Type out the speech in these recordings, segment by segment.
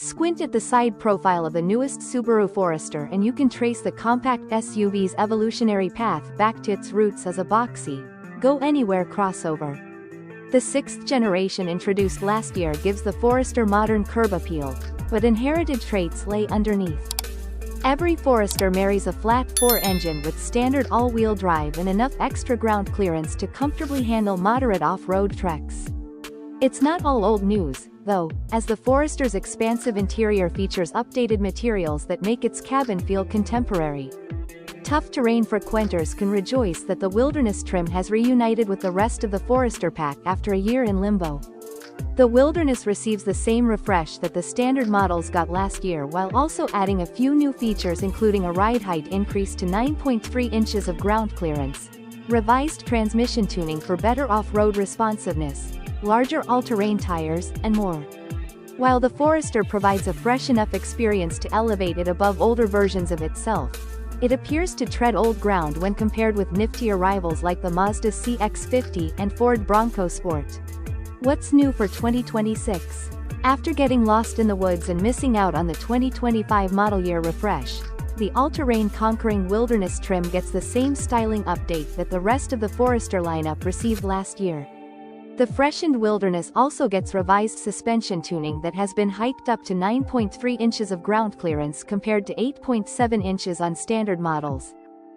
Squint at the side profile of the newest Subaru Forester and you can trace the compact SUV's evolutionary path back to its roots as a boxy, go-anywhere crossover. The 6th generation introduced last year gives the Forester modern curb appeal, but inherited traits lay underneath. Every Forester marries a flat-4 engine with standard all-wheel drive and enough extra ground clearance to comfortably handle moderate off-road treks. It's not all old news, though, as the Forester's expansive interior features updated materials that make its cabin feel contemporary. Tough terrain frequenters can rejoice that the Wilderness trim has reunited with the rest of the Forester pack after a year in limbo. The Wilderness receives the same refresh that the standard models got last year while also adding a few new features including a ride height increase to 9.3 inches of ground clearance, revised transmission tuning for better off-road responsiveness, larger all-terrain tires, and more. While the Forester provides a fresh enough experience to elevate it above older versions of itself, it appears to tread old ground when compared with niftier rivals like the Mazda CX-50 and Ford Bronco Sport. What's new for 2026? After getting lost in the woods and missing out on the 2025 model year refresh, the all-terrain conquering Wilderness trim gets the same styling update that the rest of the Forester lineup received last year. The freshened Wilderness also gets revised suspension tuning that has been hiked up to 9.3 inches of ground clearance compared to 8.7 inches on standard models,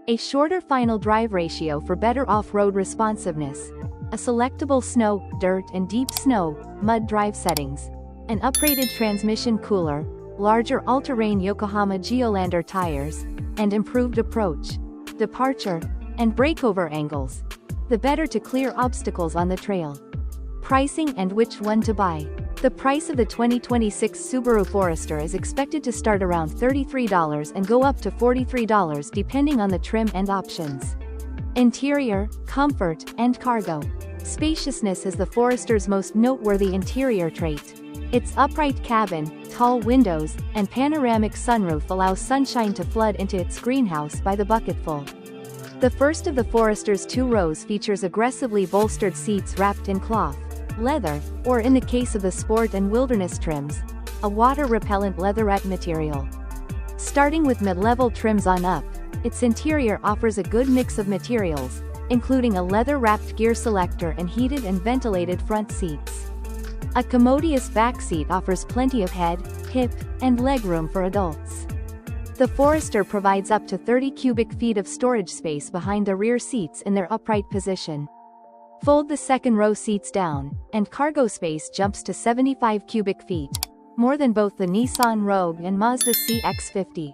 a shorter final drive ratio for better off-road responsiveness, a selectable snow, dirt and deep snow, mud drive settings, an uprated transmission cooler, larger all-terrain Yokohama Geolandar tires, and improved approach, departure, and breakover angles, the better to clear obstacles on the trail. Pricing and which one to buy. The price of the 2026 Subaru Forester is expected to start around $33 and go up to $43 depending on the trim and options. Interior, comfort, and cargo. Spaciousness is the Forester's most noteworthy interior trait. Its upright cabin, tall windows, and panoramic sunroof allow sunshine to flood into its greenhouse by the bucketful. The first of the Forester's 2 rows features aggressively bolstered seats wrapped in cloth, leather, or in the case of the Sport and Wilderness trims, a water-repellent leatherette material. Starting with mid-level trims on up, its interior offers a good mix of materials, including a leather-wrapped gear selector and heated and ventilated front seats. A commodious back seat offers plenty of head, hip, and legroom for adults. The Forester provides up to 30 cubic feet of storage space behind the rear seats in their upright position. Fold the second row seats down, and cargo space jumps to 75 cubic feet, more than both the Nissan Rogue and Mazda CX-50.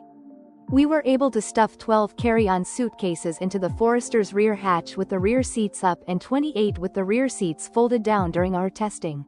We were able to stuff 12 carry-on suitcases into the Forester's rear hatch with the rear seats up and 28 with the rear seats folded down during our testing.